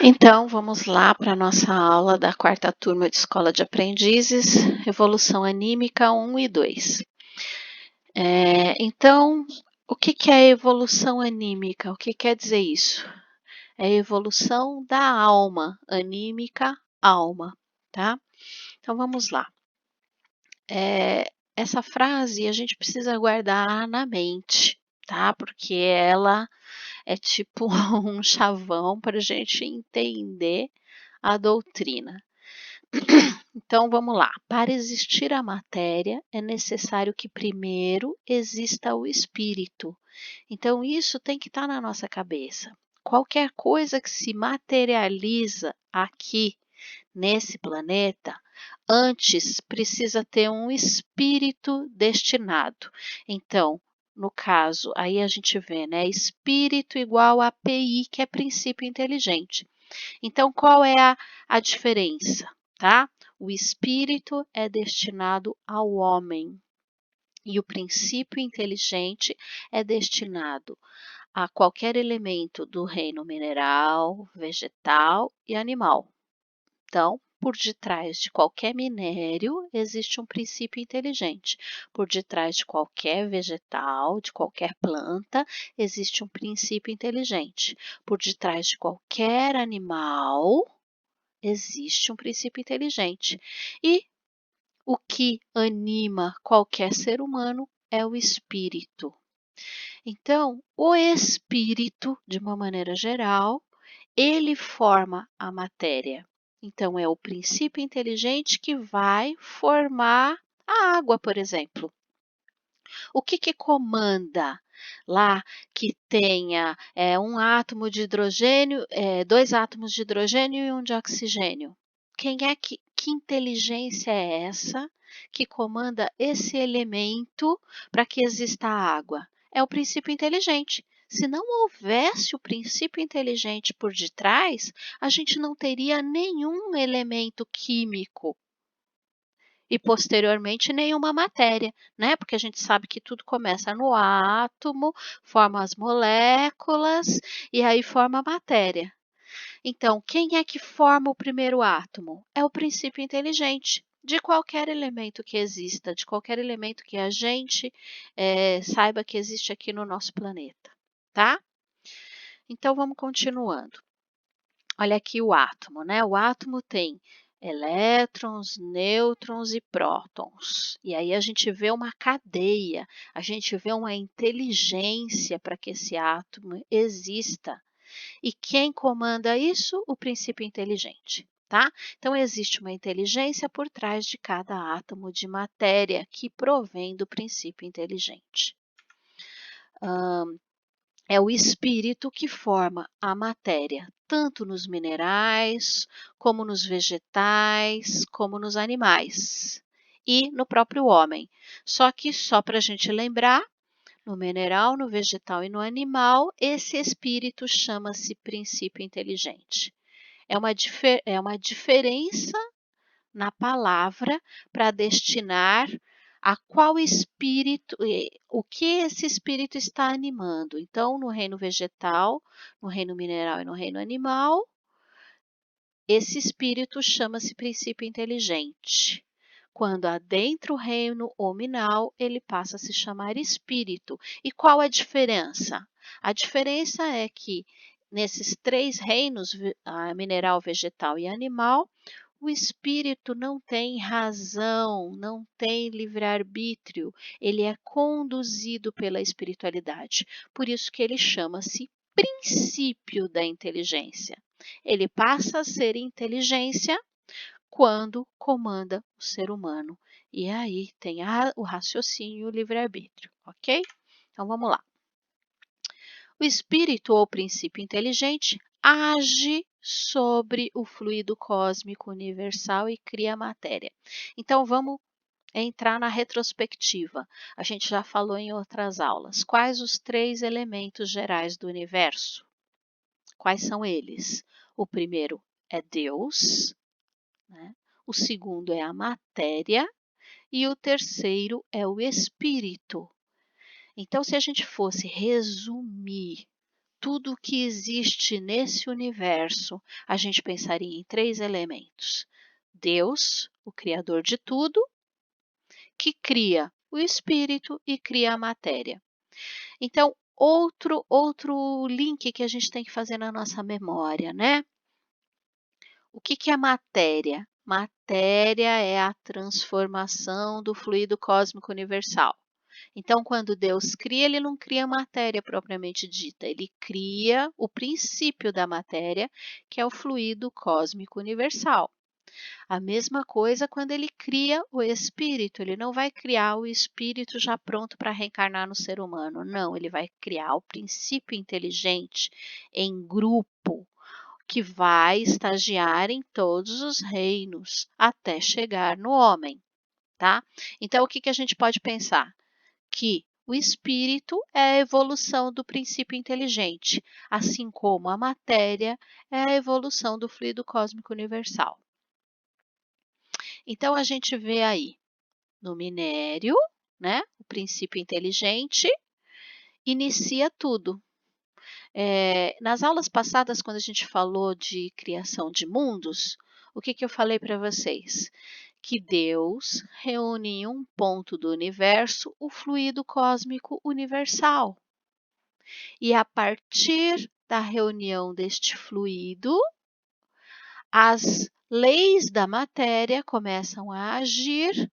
Então, vamos lá para a nossa aula da quarta turma de Escola de Aprendizes, Evolução Anímica 1 e 2. Então, o que é evolução anímica? O que quer dizer isso? É a evolução da alma, anímica, alma, tá? Então, vamos lá. Essa frase a gente precisa guardar na mente, tá? Porque ela é tipo um chavão para a gente entender a doutrina. Então vamos lá. Para existir a matéria, é necessário que primeiro exista o espírito. Então isso tem que estar na nossa cabeça. Qualquer coisa que se materializa aqui nesse planeta, antes precisa ter um espírito destinado. Então, no caso, aí a gente vê, né? Espírito igual a PI, que é princípio inteligente. Então, qual é a diferença, tá? O espírito é destinado ao homem e o princípio inteligente é destinado a qualquer elemento do reino mineral, vegetal e animal. Então, por detrás de qualquer minério existe um princípio inteligente. Por detrás de qualquer vegetal, de qualquer planta, existe um princípio inteligente. Por detrás de qualquer animal, existe um princípio inteligente. E o que anima qualquer ser humano é o espírito. Então, o espírito, de uma maneira geral, ele forma a matéria. Então, é o princípio inteligente que vai formar a água, por exemplo. O que comanda lá que tenha um átomo de hidrogênio, dois átomos de hidrogênio e um de oxigênio? Que inteligência é essa que comanda esse elemento para que exista água? É o princípio inteligente. Se não houvesse o princípio inteligente por detrás, a gente não teria nenhum elemento químico e posteriormente nenhuma matéria, né? Porque a gente sabe que tudo começa no átomo, forma as moléculas e aí forma a matéria. Então, quem é que forma o primeiro átomo? É o princípio inteligente. De qualquer elemento que exista, de qualquer elemento que a gente saiba que existe aqui no nosso planeta, tá? Então, vamos continuando. Olha aqui o átomo, né? O átomo tem elétrons, nêutrons e prótons. E aí a gente vê uma cadeia, a gente vê uma inteligência para que esse átomo exista. E quem comanda isso? O princípio inteligente, tá? Então existe uma inteligência por trás de cada átomo de matéria que provém do princípio inteligente. É o espírito que forma a matéria, tanto nos minerais, como nos vegetais, como nos animais e no próprio homem. Só para a gente lembrar, no mineral, no vegetal e no animal, esse espírito chama-se princípio inteligente. É uma diferença na palavra para destinar a qual espírito, o que esse espírito está animando. Então, no reino vegetal, no reino mineral e no reino animal, esse espírito chama-se princípio inteligente. Quando adentra o reino hominal, ele passa a se chamar espírito. E qual a diferença? A diferença é que nesses três reinos, mineral, vegetal e animal, o espírito não tem razão, não tem livre-arbítrio, ele é conduzido pela espiritualidade. Por isso que ele chama-se princípio da inteligência. Ele passa a ser inteligência quando comanda o ser humano. E aí tem o raciocínio e o livre-arbítrio, ok? Então vamos lá. O espírito ou princípio inteligente age sobre o fluido cósmico universal e cria matéria. Então vamos entrar na retrospectiva. A gente já falou em outras aulas. Quais os três elementos gerais do universo? Quais são eles? O primeiro é Deus, né? O segundo é a matéria e o terceiro é o espírito. Então, se a gente fosse resumir tudo o que existe nesse universo, a gente pensaria em 3 elementos: Deus, o criador de tudo, que cria o espírito e cria a matéria. Então, outro link que a gente tem que fazer na nossa memória, né? O que é matéria? Matéria é a transformação do fluido cósmico universal. Então, quando Deus cria, ele não cria matéria propriamente dita, ele cria o princípio da matéria, que é o fluido cósmico universal. A mesma coisa quando ele cria o espírito, ele não vai criar o espírito já pronto para reencarnar no ser humano, não, ele vai criar o princípio inteligente em grupo, que vai estagiar em todos os reinos até chegar no homem, tá? Então, o que a gente pode pensar? Que o espírito é a evolução do princípio inteligente, assim como a matéria é a evolução do fluido cósmico universal. Então, a gente vê aí no minério, né, o princípio inteligente inicia tudo. Nas aulas passadas, quando a gente falou de criação de mundos, o que eu falei para vocês? Que Deus reúne em um ponto do universo o fluido cósmico universal. E a partir da reunião deste fluido, as leis da matéria começam a agir,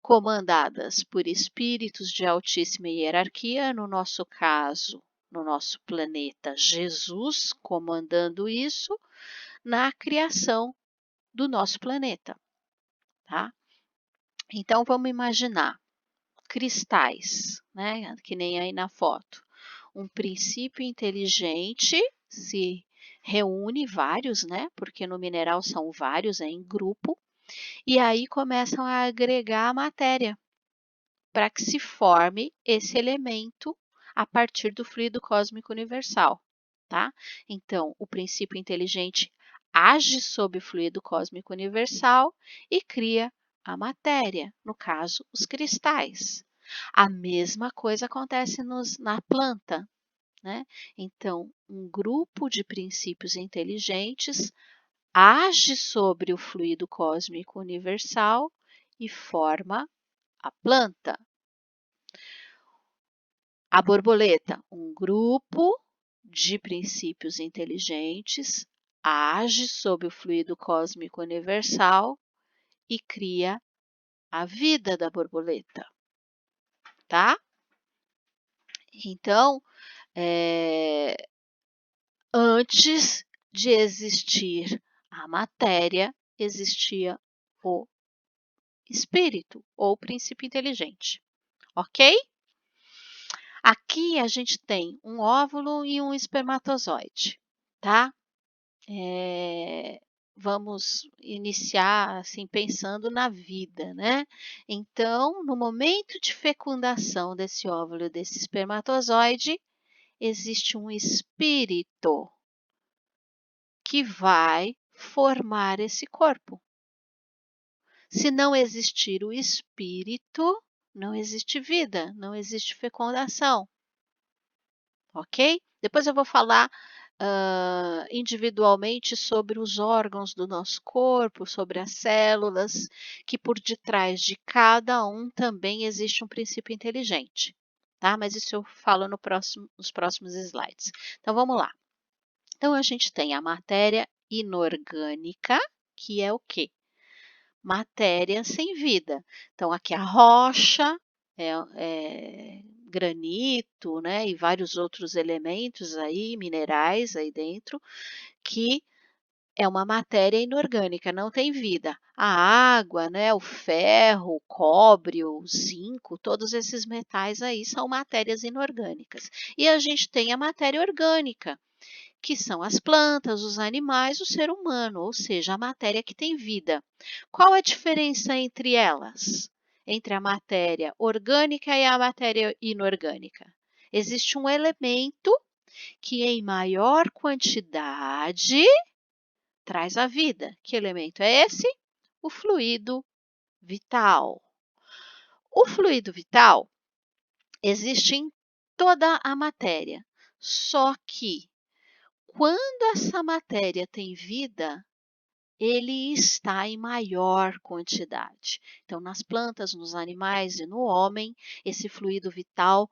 comandadas por espíritos de altíssima hierarquia, no nosso caso, no nosso planeta, Jesus comandando isso na criação do nosso planeta, tá? Então vamos imaginar cristais, né? Que nem aí na foto. Um princípio inteligente se reúne vários, né? Porque no mineral são vários, é em grupo, e aí começam a agregar a matéria para que se forme esse elemento a partir do fluido cósmico universal, tá? Então, o princípio inteligente age sobre o fluido cósmico universal e cria a matéria, no caso, os cristais. A mesma coisa acontece na planta, né? Então, um grupo de princípios inteligentes age sobre o fluido cósmico universal e forma a planta. A borboleta, um grupo de princípios inteligentes, age sobre o fluido cósmico universal e cria a vida da borboleta, tá? Então, antes de existir a matéria, existia o espírito ou princípio inteligente, ok? Aqui a gente tem um óvulo e um espermatozoide, tá? Vamos iniciar assim pensando na vida, né? Então, no momento de fecundação desse óvulo e desse espermatozoide, existe um espírito que vai formar esse corpo. Se não existir o espírito, não existe vida, não existe fecundação, ok? Depois eu vou falar individualmente sobre os órgãos do nosso corpo, sobre as células, que por detrás de cada um também existe um princípio inteligente, tá? Mas isso eu falo nos próximos slides. Então vamos lá. Então a gente tem a matéria inorgânica, que é o quê? Matéria sem vida. Então aqui a rocha, granito, né, e vários outros elementos aí, minerais aí dentro, que é uma matéria inorgânica, não tem vida. A água, né, o ferro, o cobre, o zinco, todos esses metais aí são matérias inorgânicas. E a gente tem a matéria orgânica, que são as plantas, os animais, o ser humano, ou seja, a matéria que tem vida. Qual a diferença entre elas? Entre a matéria orgânica e a matéria inorgânica? Existe um elemento que, em maior quantidade, traz a vida. Que elemento é esse? O fluido vital. O fluido vital existe em toda a matéria. Só que quando essa matéria tem vida, ele está em maior quantidade. Então, nas plantas, nos animais e no homem, esse fluido vital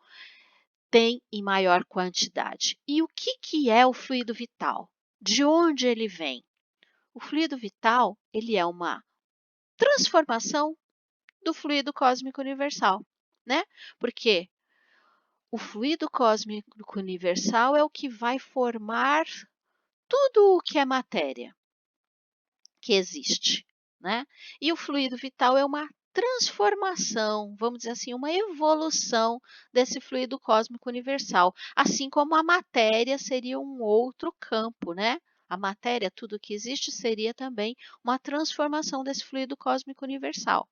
tem em maior quantidade. E o que é o fluido vital? De onde ele vem? O fluido vital, ele é uma transformação do fluido cósmico universal, né? Porque o fluido cósmico universal é o que vai formar tudo o que é matéria que existe, né? E o fluido vital é uma transformação, vamos dizer assim, uma evolução desse fluido cósmico universal, assim como a matéria seria um outro campo, né? A matéria, tudo que existe, seria também uma transformação desse fluido cósmico universal.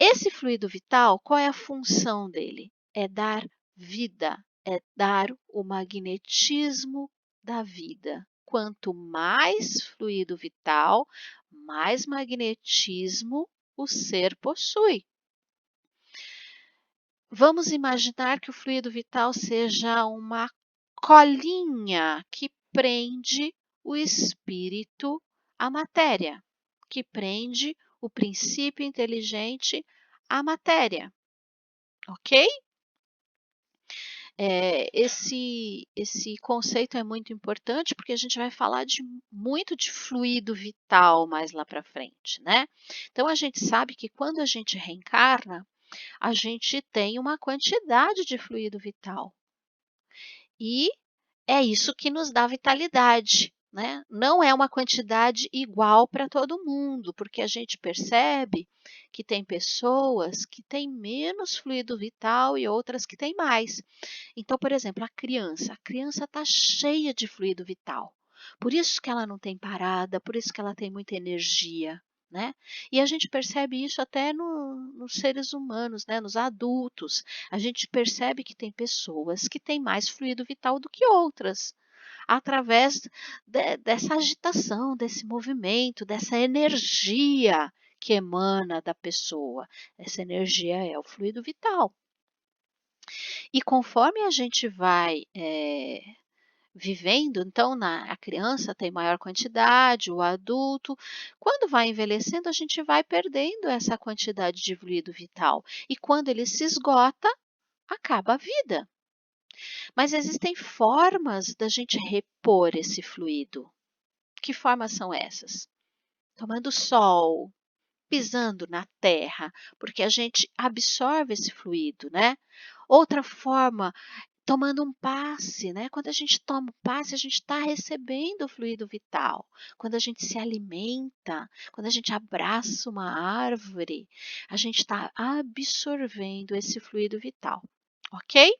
Esse fluido vital, qual é a função dele? É dar vida, é dar o magnetismo da vida. Quanto mais fluido vital, mais magnetismo o ser possui. Vamos imaginar que o fluido vital seja uma colinha que prende o espírito à matéria, que prende o princípio inteligente à matéria, ok? Esse conceito é muito importante porque a gente vai falar muito de fluido vital mais lá para frente, né? Então a gente sabe que quando a gente reencarna, a gente tem uma quantidade de fluido vital. E é isso que nos dá vitalidade, né? Não é uma quantidade igual para todo mundo, porque a gente percebe que tem pessoas que têm menos fluido vital e outras que têm mais. Então, por exemplo, a criança está cheia de fluido vital. Por isso que ela não tem parada, por isso que ela tem muita energia, né? E a gente percebe isso até nos seres humanos, né? Nos adultos. A gente percebe que tem pessoas que têm mais fluido vital do que outras, através dessa agitação, desse movimento, dessa energia que emana da pessoa. Essa energia é o fluido vital. E conforme a gente vai vivendo, então a criança tem maior quantidade, o adulto, quando vai envelhecendo, a gente vai perdendo essa quantidade de fluido vital. E quando ele se esgota, acaba a vida. Mas existem formas da gente repor esse fluido. Que formas são essas? Tomando sol, pisando na terra, porque a gente absorve esse fluido, né? Outra forma, tomando um passe, né? Quando a gente toma um passe, a gente está recebendo o fluido vital. Quando a gente se alimenta, quando a gente abraça uma árvore, a gente está absorvendo esse fluido vital, ok?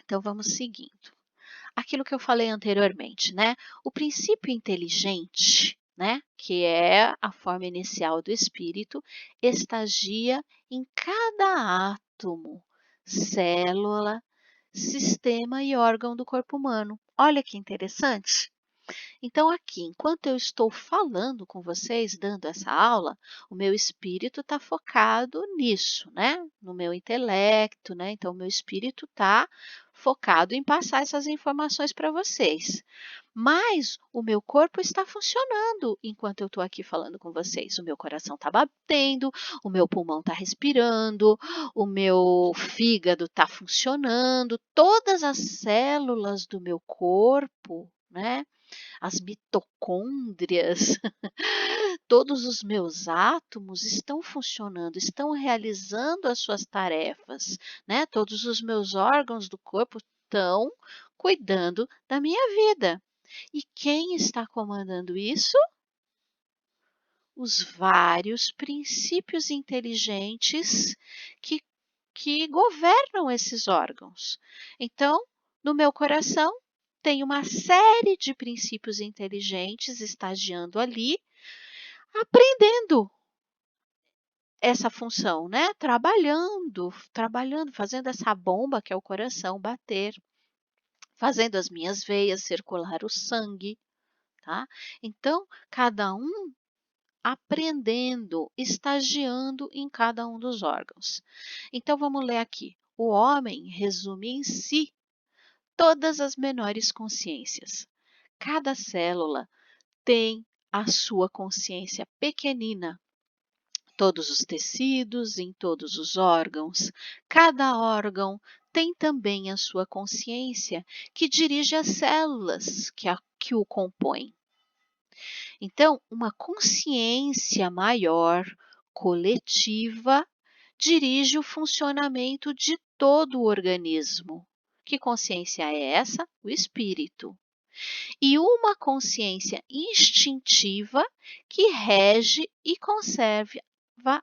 Então vamos seguindo. Aquilo que eu falei anteriormente, né? O princípio inteligente, né? Que é a forma inicial do espírito, estagia em cada átomo, célula, sistema e órgão do corpo humano. Olha que interessante. Então, aqui, enquanto eu estou falando com vocês, dando essa aula, o meu espírito está focado nisso, né? No meu intelecto, né? Então, o meu espírito está focado em passar essas informações para vocês. Mas o meu corpo está funcionando enquanto eu estou aqui falando com vocês. O meu coração está batendo, o meu pulmão está respirando, o meu fígado está funcionando, todas as células do meu corpo, né? As mitocôndrias, todos os meus átomos estão funcionando, estão realizando as suas tarefas, né? Todos os meus órgãos do corpo estão cuidando da minha vida. E quem está comandando isso? Os vários princípios inteligentes que, que governam esses órgãos. Então, no meu coração, tem uma série de princípios inteligentes estagiando ali, aprendendo essa função, né? Trabalhando, fazendo essa bomba que é o coração bater, fazendo as minhas veias circular o sangue, tá? Então, cada um aprendendo, estagiando em cada um dos órgãos. Então vamos ler aqui. O homem resume em si todas as menores consciências. Cada célula tem a sua consciência pequenina, todos os tecidos, em todos os órgãos. Cada órgão tem também a sua consciência, que dirige as células que o compõem. Então, uma consciência maior, coletiva, dirige o funcionamento de todo o organismo. Que consciência é essa? O espírito. E uma consciência instintiva que rege e conserva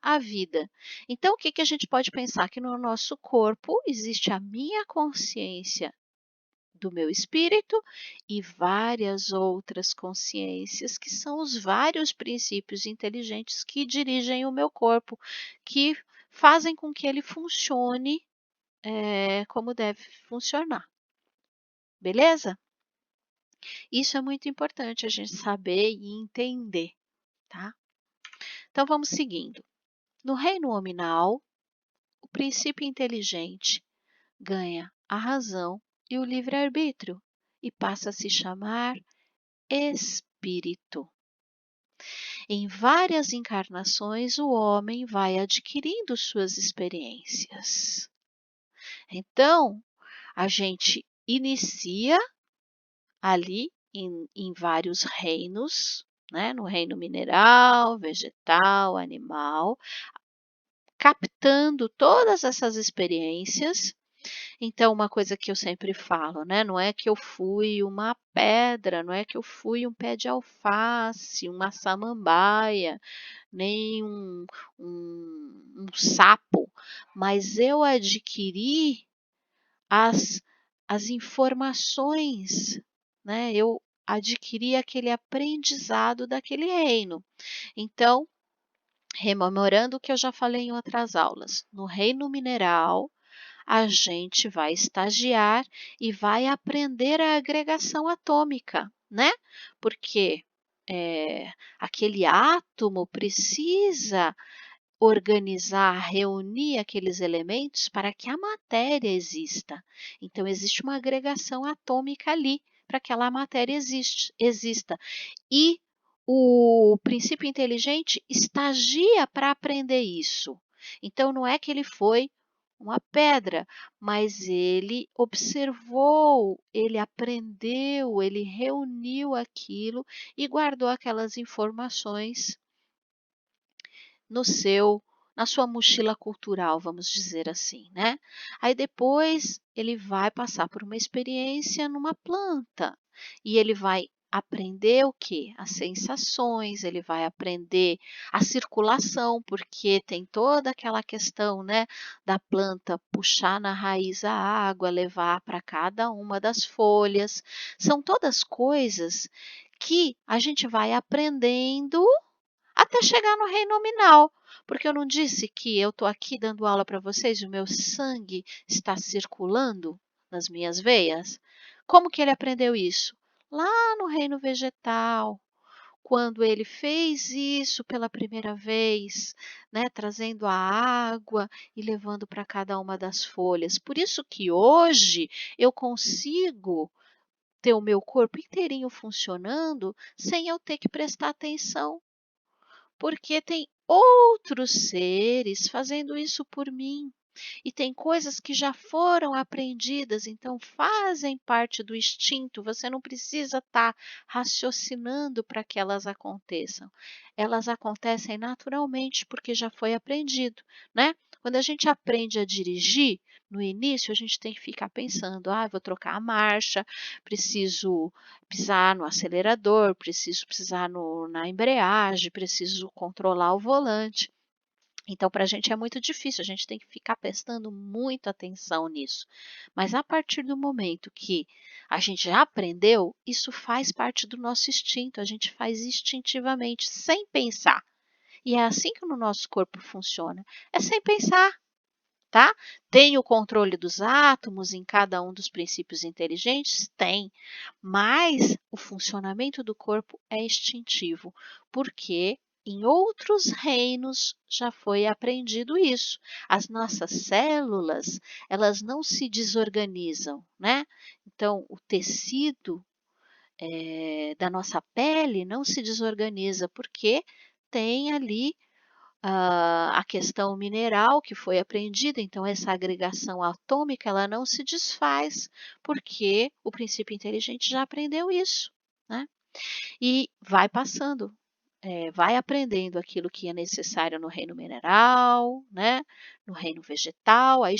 a vida. Então, o que a gente pode pensar? Que no nosso corpo existe a minha consciência do meu espírito e várias outras consciências, que são os vários princípios inteligentes que dirigem o meu corpo, que fazem com que ele funcione como deve funcionar. Beleza? Isso é muito importante a gente saber e entender, tá? Então vamos seguindo. No reino nominal, o princípio inteligente ganha a razão e o livre-arbítrio e passa a se chamar espírito. Em várias encarnações, o homem vai adquirindo suas experiências. Então, a gente inicia ali em vários reinos, né? No reino mineral, vegetal, animal, captando todas essas experiências. Então, uma coisa que eu sempre falo, né? Não é que eu fui uma pedra, não é que eu fui um pé de alface, uma samambaia, nem um sapo, mas eu adquiri as, as informações, né? Eu adquiri aquele aprendizado daquele reino. Então, rememorando o que eu já falei em outras aulas, no reino mineral, a gente vai estagiar e vai aprender a agregação atômica, né? Porque aquele átomo precisa organizar, reunir aqueles elementos para que a matéria exista. Então, existe uma agregação atômica ali para que aquela matéria exista. E o princípio inteligente estagia para aprender isso. Então, não é que ele foi uma pedra, mas ele observou, ele aprendeu, ele reuniu aquilo e guardou aquelas informações no seu na sua mochila cultural, vamos dizer assim, né. Aí depois ele vai passar por uma experiência numa planta, e ele vai aprender o quê? As sensações, ele vai aprender a circulação, porque tem toda aquela questão, né, da planta puxar na raiz a água, levar para cada uma das folhas. São todas coisas que a gente vai aprendendo até chegar no reino nominal, porque eu não disse que eu estou aqui dando aula para vocês e o meu sangue está circulando nas minhas veias? Como que ele aprendeu isso? Lá no reino vegetal, quando ele fez isso pela primeira vez, né, trazendo a água e levando para cada uma das folhas. Por isso que hoje eu consigo ter o meu corpo inteirinho funcionando sem eu ter que prestar atenção, porque tem outros seres fazendo isso por mim. E tem coisas que já foram aprendidas, então fazem parte do instinto. Você não precisa estar raciocinando para que elas aconteçam. Elas acontecem naturalmente porque já foi aprendido, né? Quando a gente aprende a dirigir, no início a gente tem que ficar pensando: ah, vou trocar a marcha, preciso pisar no acelerador, preciso pisar na embreagem, preciso controlar o volante. Então, para a gente é muito difícil, a gente tem que ficar prestando muita atenção nisso. Mas a partir do momento que a gente já aprendeu, isso faz parte do nosso instinto, a gente faz instintivamente, sem pensar. E é assim que o nosso corpo funciona, é sem pensar, tá? Tem o controle dos átomos em cada um dos princípios inteligentes? Tem, mas o funcionamento do corpo é instintivo. Por quê? em outros reinos já foi aprendido isso. As nossas células, elas não se desorganizam, né? Então, o tecido da nossa pele não se desorganiza, porque tem ali a questão mineral que foi aprendida, então essa agregação atômica ela não se desfaz, porque o princípio inteligente já aprendeu isso, né? E vai passando, vai aprendendo aquilo que é necessário no reino mineral, né? No reino vegetal, aí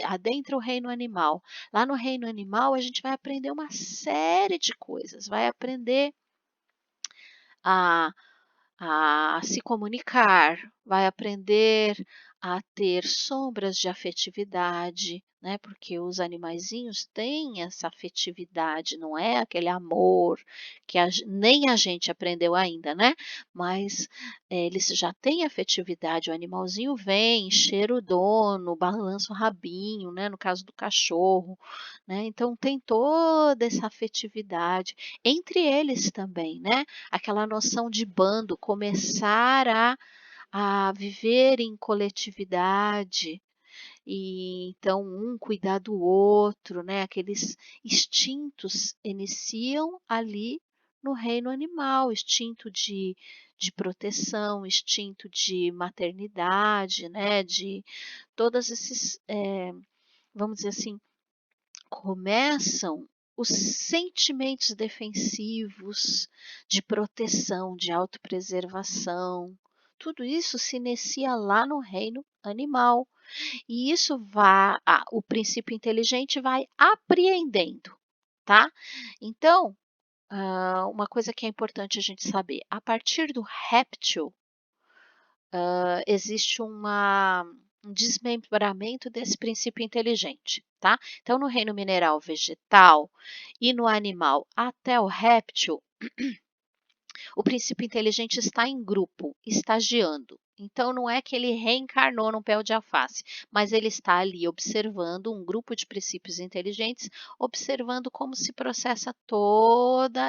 adentra o reino animal. Lá no reino animal a gente vai aprender uma série de coisas, vai aprender a a se comunicar, vai aprender a ter sombras de afetividade, né? Porque os animaizinhos têm essa afetividade, não é aquele amor que nem a gente aprendeu ainda, né? Mas eles já têm afetividade. O animalzinho vem, cheira o dono, balança o rabinho, né? No caso do cachorro, né? Então tem toda essa afetividade entre eles também, né? Aquela noção de bando, começar a viver em coletividade, e então um cuidar do outro, né? Aqueles instintos iniciam ali no reino animal, instinto de proteção, instinto de maternidade, né? De todos esses, vamos dizer assim, começam os sentimentos defensivos de proteção, de autopreservação. Tudo isso se inicia lá no reino animal. E isso o princípio inteligente vai apreendendo, tá? Então, uma coisa que é importante a gente saber, a partir do réptil, existe um desmembramento desse princípio inteligente, tá? Então, no reino mineral vegetal e no animal até o réptil, o princípio inteligente está em grupo, estagiando. Então, não é que ele reencarnou num pé de alface, mas ele está ali observando um grupo de princípios inteligentes, observando como se processa todo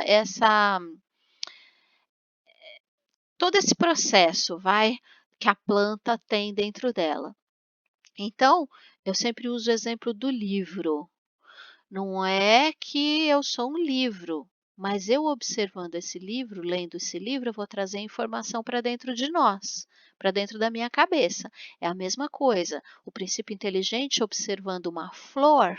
esse processo, que a planta tem dentro dela. Então, eu sempre uso o exemplo do livro. Não é que eu sou um livro, mas eu observando esse livro, lendo esse livro, eu vou trazer informação para dentro de nós, para dentro da minha cabeça. É a mesma coisa. O princípio inteligente, observando uma flor,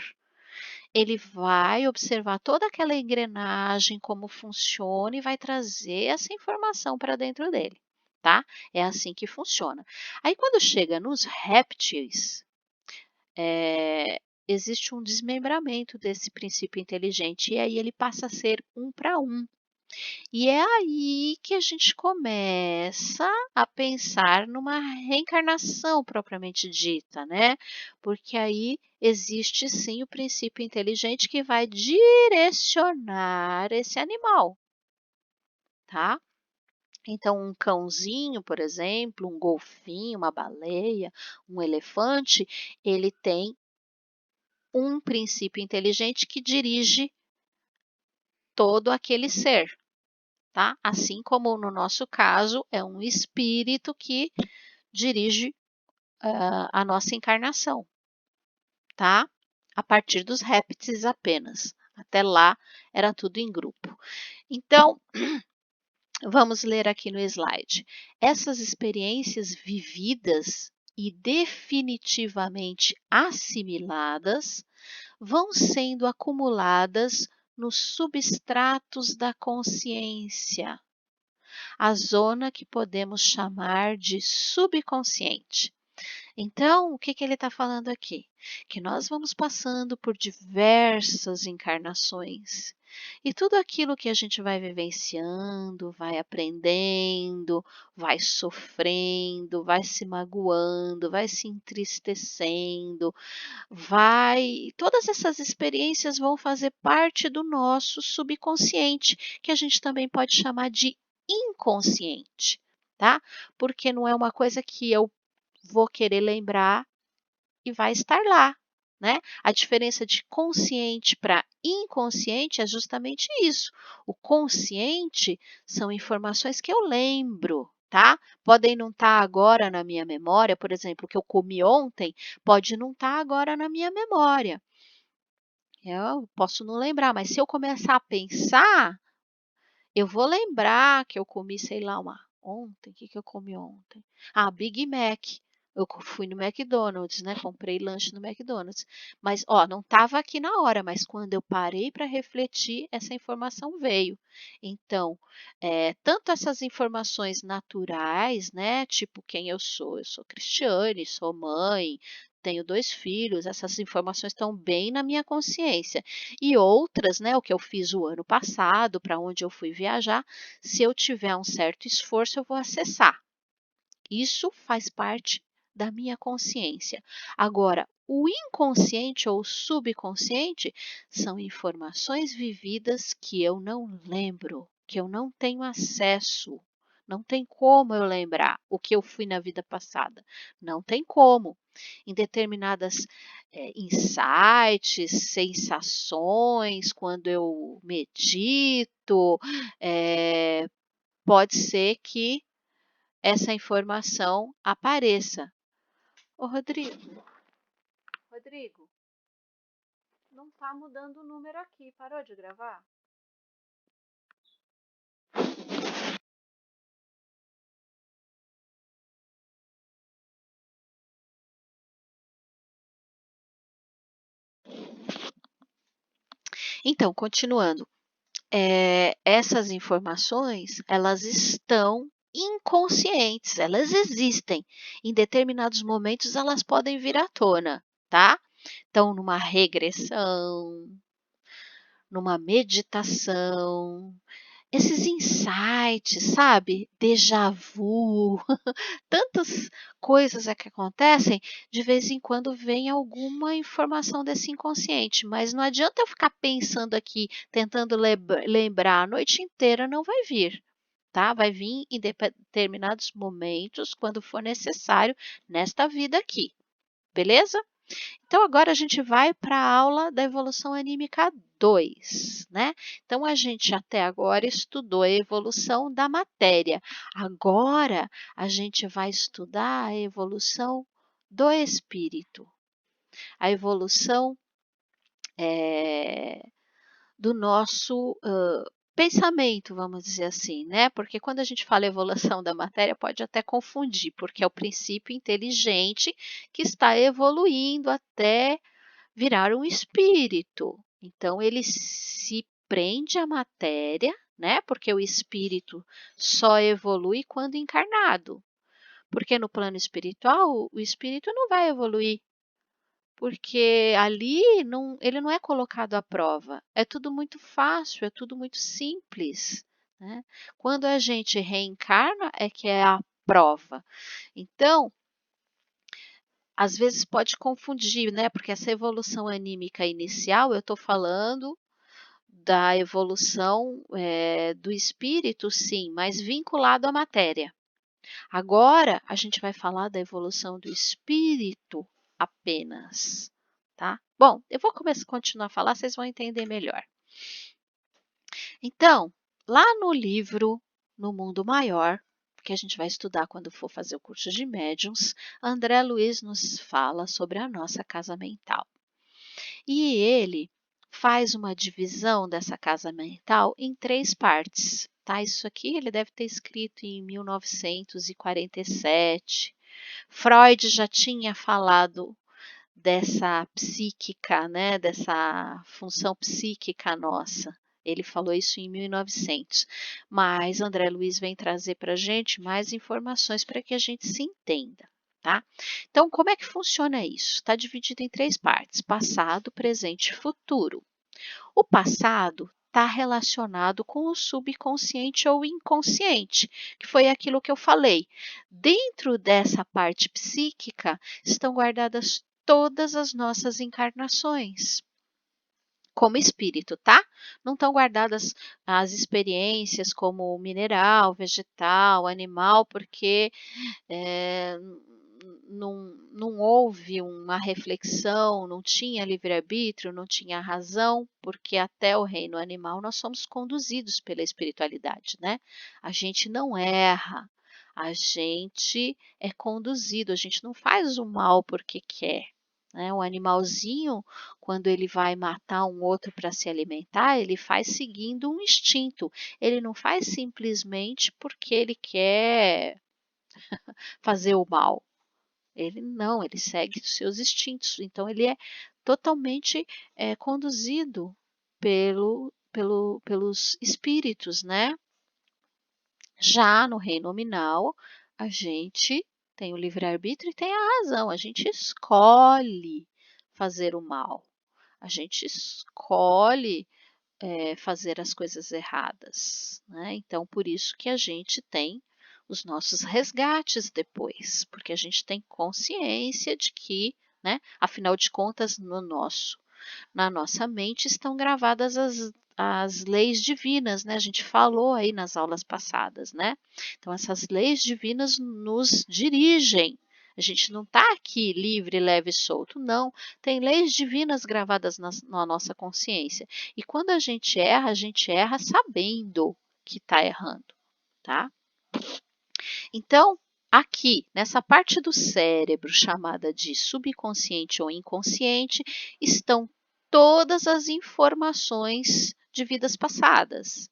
ele vai observar toda aquela engrenagem, como funciona, e vai trazer essa informação para dentro dele, tá? É assim que funciona. Aí, quando chega nos répteis, existe um desmembramento desse princípio inteligente, e aí ele passa a ser um para um. E é aí que a gente começa a pensar numa reencarnação propriamente dita, né? Porque aí existe sim o princípio inteligente que vai direcionar esse animal, tá? Então, um cãozinho, por exemplo, um golfinho, uma baleia, um elefante, ele tem um princípio inteligente que dirige todo aquele ser, tá? Assim como no nosso caso é um espírito que dirige a nossa encarnação, tá? A partir dos répteis apenas. Até lá era tudo em grupo. Então, vamos ler aqui no slide. Essas experiências vividas e definitivamente assimiladas vão sendo acumuladas nos substratos da consciência, a zona que podemos chamar de subconsciente. Então, o que ele está falando aqui? Que nós vamos passando por diversas encarnações e tudo aquilo que a gente vai vivenciando, vai aprendendo, vai sofrendo, vai se magoando, vai se entristecendo, todas essas experiências vão fazer parte do nosso subconsciente, que a gente também pode chamar de inconsciente, tá? Porque não é uma coisa que eu vou querer lembrar e vai estar lá. né? A diferença de consciente para inconsciente é justamente isso. O consciente são informações que eu lembro, tá? Podem não estar agora na minha memória, por exemplo, o que eu comi ontem pode não estar agora na minha memória. Eu posso não lembrar, mas se eu começar a pensar, eu vou lembrar que eu comi, sei lá, ontem, o que que eu comi ontem? Ah, Big Mac. Eu fui no McDonald's, né? Comprei lanche no McDonald's. Mas, ó, não estava aqui na hora, mas quando eu parei para refletir, essa informação veio. Então, tanto essas informações naturais, né? Tipo quem eu sou Cristiane, sou mãe, tenho 2 filhos, essas informações estão bem na minha consciência. E outras, né, o que eu fiz o ano passado, para onde eu fui viajar, se eu tiver um certo esforço, eu vou acessar. Isso faz parte da minha consciência. Agora, o inconsciente ou subconsciente são informações vividas que eu não lembro, que eu não tenho acesso. Não tem como eu lembrar o que eu fui na vida passada. Não tem como. Em determinadas insights, sensações, quando eu medito, eh, pode ser que essa informação apareça. Ô Rodrigo, não está mudando o número aqui, parou de gravar? Então, continuando, essas informações, elas estão inconscientes, elas existem. Em determinados momentos, elas podem vir à tona, tá? Então, numa regressão, numa meditação, esses insights, sabe? Déjà vu, tantas coisas é que acontecem, de vez em quando vem alguma informação desse inconsciente, mas não adianta eu ficar pensando aqui, tentando lembrar a noite inteira, não vai vir, tá? Vai vir em determinados momentos, quando for necessário, nesta vida aqui, beleza? Então, agora a gente vai para a aula da evolução anímica 2, né? Então, a gente até agora estudou a evolução da matéria. Agora, a gente vai estudar a evolução do espírito, a evolução do nosso pensamento, vamos dizer assim, né? Porque quando a gente fala evolução da matéria, pode até confundir, porque é o princípio inteligente que está evoluindo até virar um espírito. Então, ele se prende à matéria, né? Porque o espírito só evolui quando encarnado. Porque no plano espiritual, o espírito não vai evoluir, porque ali ele não é colocado à prova. É tudo muito fácil, é tudo muito simples, né? Quando a gente reencarna, é que é a prova. Então, às vezes pode confundir, né? Porque essa evolução anímica inicial, eu estou falando da evolução do espírito, sim, mas vinculado à matéria. Agora, a gente vai falar da evolução do espírito apenas, tá? Bom, eu vou continuar a falar, vocês vão entender melhor. Então, lá no livro No Mundo Maior, que a gente vai estudar quando for fazer o curso de médiums, André Luiz nos fala sobre a nossa casa mental. E ele faz uma divisão dessa casa mental em 3 partes. Tá? Isso aqui ele deve ter escrito em 1947. Freud já tinha falado dessa psíquica, né, dessa função psíquica nossa. Ele falou isso em 1900, mas André Luiz vem trazer para a gente mais informações para que a gente se entenda, tá? Então, como é que funciona isso? Está dividido em 3 partes: passado, presente e futuro. O passado está relacionado com o subconsciente ou inconsciente, que foi aquilo que eu falei. Dentro dessa parte psíquica estão guardadas todas as nossas encarnações como espírito, tá? Não estão guardadas as experiências como mineral, vegetal, animal, porque não houve uma reflexão, não tinha livre-arbítrio, não tinha razão, porque até o reino animal nós somos conduzidos pela espiritualidade, né? A gente não erra, a gente é conduzido, a gente não faz o mal porque quer. Né? O animalzinho, quando ele vai matar um outro para se alimentar, ele faz seguindo um instinto. Ele não faz simplesmente porque ele quer fazer o mal. Ele não, ele segue os seus instintos. Então, ele é totalmente conduzido pelos espíritos, né? Já no reino nominal, a gente tem o livre-arbítrio e tem a razão. A gente escolhe fazer o mal. A gente escolhe fazer as coisas erradas, né? Então, por isso que a gente tem os nossos resgates depois, porque a gente tem consciência de que, né, afinal de contas, na nossa mente estão gravadas as leis divinas, né? A gente falou aí nas aulas passadas, né? Então, essas leis divinas nos dirigem. A gente não está aqui livre, leve e solto, não. Tem leis divinas gravadas na nossa consciência. E quando a gente erra sabendo que está errando, tá? Então, aqui, nessa parte do cérebro chamada de subconsciente ou inconsciente, estão todas as informações de vidas passadas.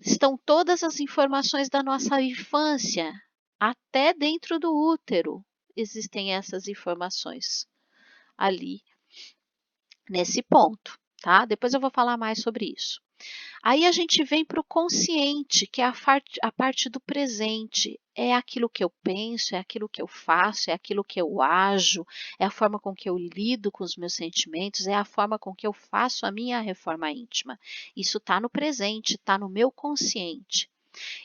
Estão todas as informações da nossa infância, até dentro do útero existem essas informações ali nesse ponto, tá? Depois eu vou falar mais sobre isso. Aí a gente vem para o consciente, que é a parte do presente. É aquilo que eu penso, é aquilo que eu faço, é aquilo que eu ajo, é a forma com que eu lido com os meus sentimentos, é a forma com que eu faço a minha reforma íntima. Isso está no presente, está no meu consciente.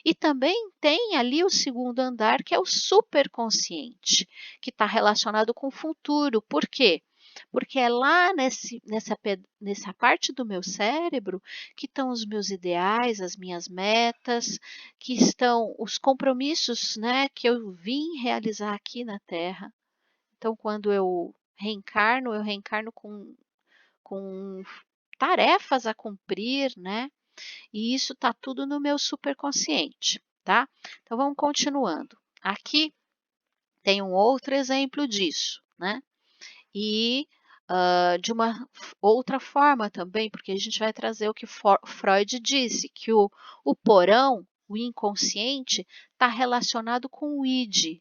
E também tem ali o segundo andar, que é o superconsciente, que está relacionado com o futuro. Por quê? Porque é lá nessa parte do meu cérebro que estão os meus ideais, as minhas metas, que estão os compromissos, né, que eu vim realizar aqui na Terra. Então, quando eu reencarno com tarefas a cumprir, né? E isso está tudo no meu superconsciente, tá? Então, vamos continuando. Aqui tem um outro exemplo disso, né? E de uma outra forma também, porque a gente vai trazer o que Freud disse, que o porão, o inconsciente, está relacionado com o id,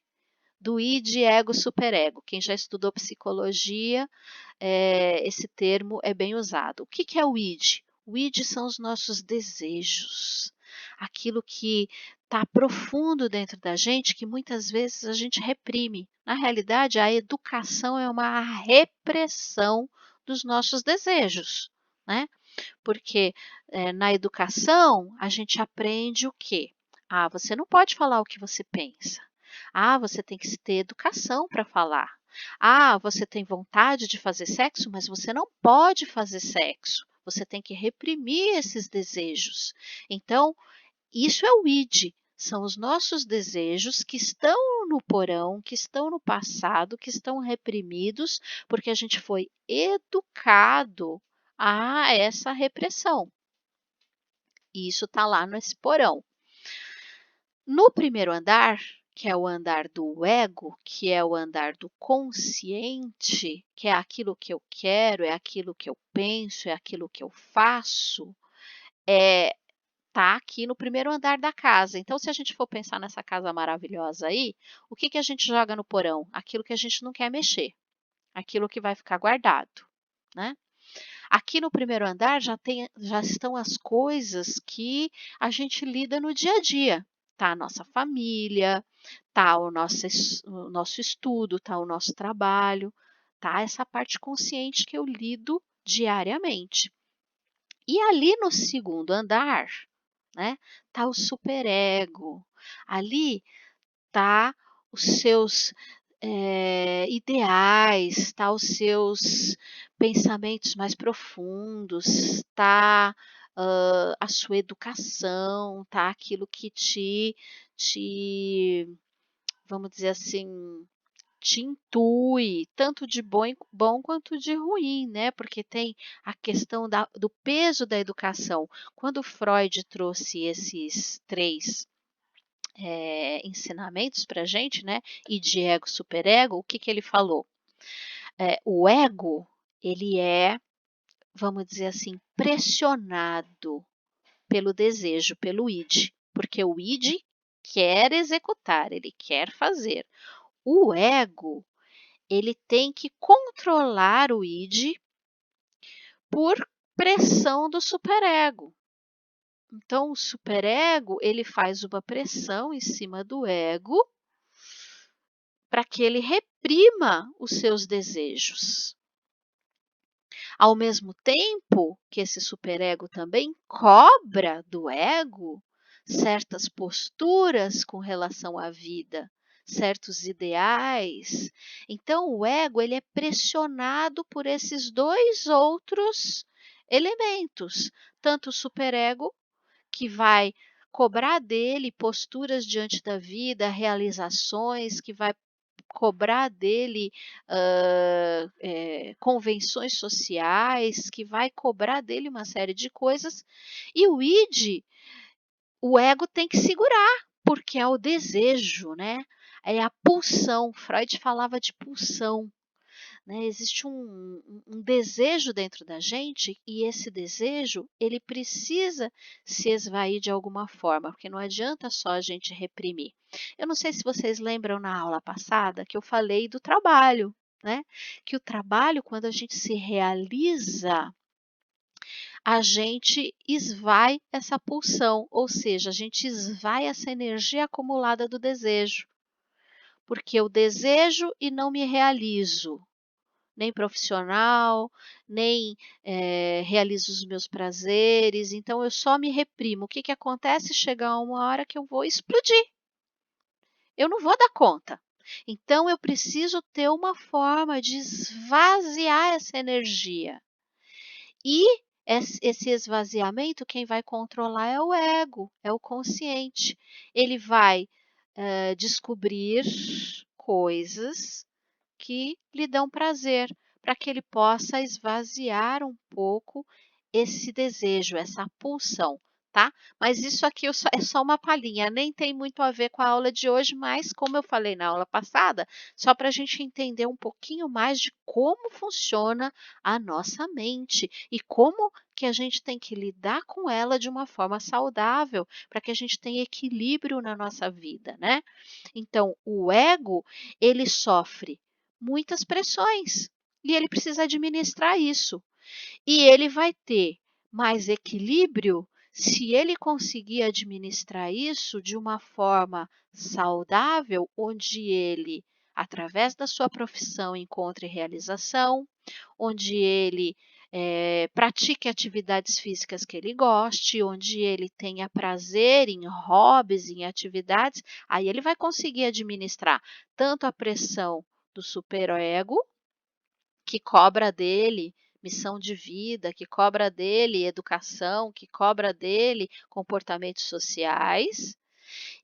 do id, ego, superego. Quem já estudou psicologia, esse termo é bem usado. O que é o id? O id são os nossos desejos, aquilo que está profundo dentro da gente, que muitas vezes a gente reprime. Na realidade, a educação é uma repressão dos nossos desejos, né? Porque na educação a gente aprende o quê? Ah, você não pode falar o que você pensa. Ah, você tem que ter educação para falar. Ah, você tem vontade de fazer sexo, mas você não pode fazer sexo. Você tem que reprimir esses desejos. Então, isso é o id. São os nossos desejos que estão no porão, que estão no passado, que estão reprimidos, porque a gente foi educado a essa repressão. E isso está lá nesse porão. No primeiro andar, que é o andar do ego, que é o andar do consciente, que é aquilo que eu quero, é aquilo que eu penso, é aquilo que eu faço, tá aqui no primeiro andar da casa. Então, se a gente for pensar nessa casa maravilhosa aí, o que a gente joga no porão? Aquilo que a gente não quer mexer, aquilo que vai ficar guardado, né? Aqui no primeiro andar já estão as coisas que a gente lida no dia a dia. Tá a nossa família, tá o nosso estudo, tá o nosso trabalho, tá essa parte consciente que eu lido diariamente. E ali no segundo andar, né, tá o superego. Ali tá os seus ideais, tá os seus pensamentos mais profundos, tá a sua educação, tá aquilo que te, vamos dizer assim, te intui, tanto de bom quanto de ruim, né, porque tem a questão do peso da educação. Quando Freud trouxe esses 3 ensinamentos para a gente, né, e de ego, superego, o que que ele falou? O ego, ele é, vamos dizer assim, pressionado pelo desejo, pelo id, porque o id quer executar, ele quer fazer. O ego, ele tem que controlar o id por pressão do superego. Então, o superego, ele faz uma pressão em cima do ego para que ele reprima os seus desejos. Ao mesmo tempo que esse superego também cobra do ego certas posturas com relação à vida, certos ideais. Então o ego ele é pressionado por esses 2 outros elementos, tanto o superego que vai cobrar dele posturas diante da vida, realizações, que vai cobrar dele, convenções sociais, que vai cobrar dele uma série de coisas, e o id, o ego tem que segurar, porque é o desejo, né, é a pulsão. Freud falava de pulsão, né, existe um desejo dentro da gente e esse desejo, ele precisa se esvair de alguma forma, porque não adianta só a gente reprimir. Eu não sei se vocês lembram na aula passada que eu falei do trabalho, né, que o trabalho quando a gente se realiza, a gente esvai essa pulsão, ou seja, a gente esvai essa energia acumulada do desejo, porque eu desejo e não me realizo nem profissional, nem realizo os meus prazeres, então eu só me reprimo. O que que acontece? Chega uma hora que eu vou explodir, eu não vou dar conta. Então eu preciso ter uma forma de esvaziar essa energia. E esse esvaziamento, quem vai controlar é o ego, é o consciente. Ele vai descobrir coisas que lhe dão prazer, para que ele possa esvaziar um pouco esse desejo, essa pulsão, tá? Mas isso aqui é só uma palhinha, nem tem muito a ver com a aula de hoje, mas como eu falei na aula passada, só para a gente entender um pouquinho mais de como funciona a nossa mente e como que a gente tem que lidar com ela de uma forma saudável, para que a gente tenha equilíbrio na nossa vida, né? Então, o ego, ele sofre muitas pressões e ele precisa administrar isso. E ele vai ter mais equilíbrio se ele conseguir administrar isso de uma forma saudável, onde ele, através da sua profissão, encontre realização, onde ele pratique atividades físicas que ele goste, onde ele tenha prazer em hobbies, em atividades, aí ele vai conseguir administrar tanto a pressão do superego, que cobra dele missão de vida, que cobra dele educação, que cobra dele comportamentos sociais,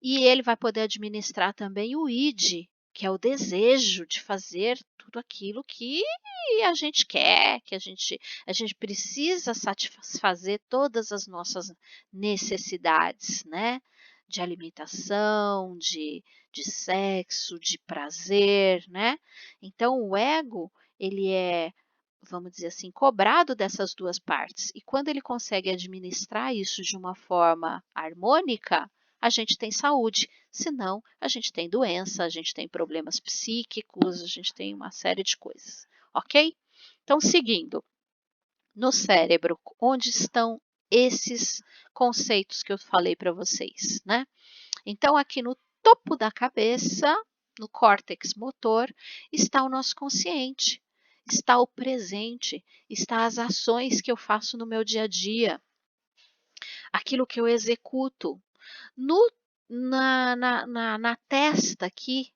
e ele vai poder administrar também o id, que é o desejo de fazer tudo aquilo que a gente quer, que a gente precisa satisfazer todas as nossas necessidades, né? De alimentação, de sexo, de prazer, né? Então o ego, ele é, vamos dizer assim, cobrado dessas 2 partes. E quando ele consegue administrar isso de uma forma harmônica, a gente tem saúde. Senão, a gente tem doença, a gente tem problemas psíquicos, a gente tem uma série de coisas, ok? Então, seguindo, no cérebro, onde estão esses conceitos que eu falei para vocês, né? Então, aqui no topo da cabeça, no córtex motor, está o nosso consciente, está o presente, está as ações que eu faço no meu dia a dia, aquilo que eu executo. No, na testa aqui,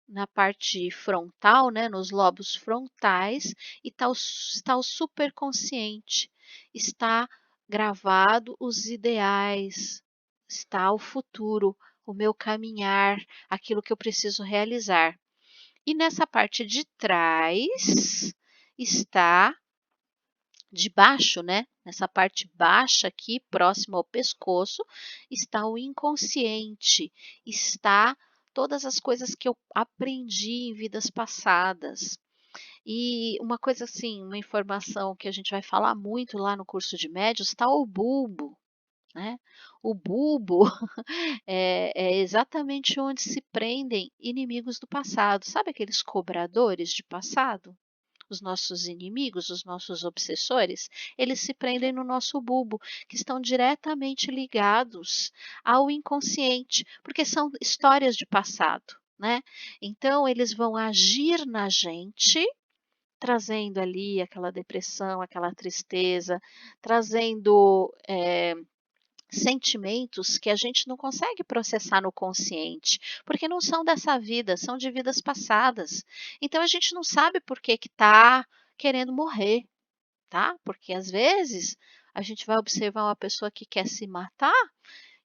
na parte frontal, né, nos lobos frontais, está o superconsciente, está gravado os ideais, está o futuro, o meu caminhar, aquilo que eu preciso realizar. E nessa parte de trás está debaixo, né? Nessa parte baixa aqui, próximo ao pescoço, está o inconsciente, está todas as coisas que eu aprendi em vidas passadas. E uma coisa assim, uma informação que a gente vai falar muito lá no curso de médios, está o bulbo, né? O bulbo é exatamente onde se prendem inimigos do passado. Sabe aqueles cobradores de passado? Os nossos inimigos, os nossos obsessores, eles se prendem no nosso bulbo, que estão diretamente ligados ao inconsciente, porque são histórias de passado, né? Então, eles vão agir na gente, trazendo ali aquela depressão, aquela tristeza, trazendo sentimentos que a gente não consegue processar no consciente, porque não são dessa vida, são de vidas passadas. Então a gente não sabe por que está querendo morrer, tá? Porque às vezes a gente vai observar uma pessoa que quer se matar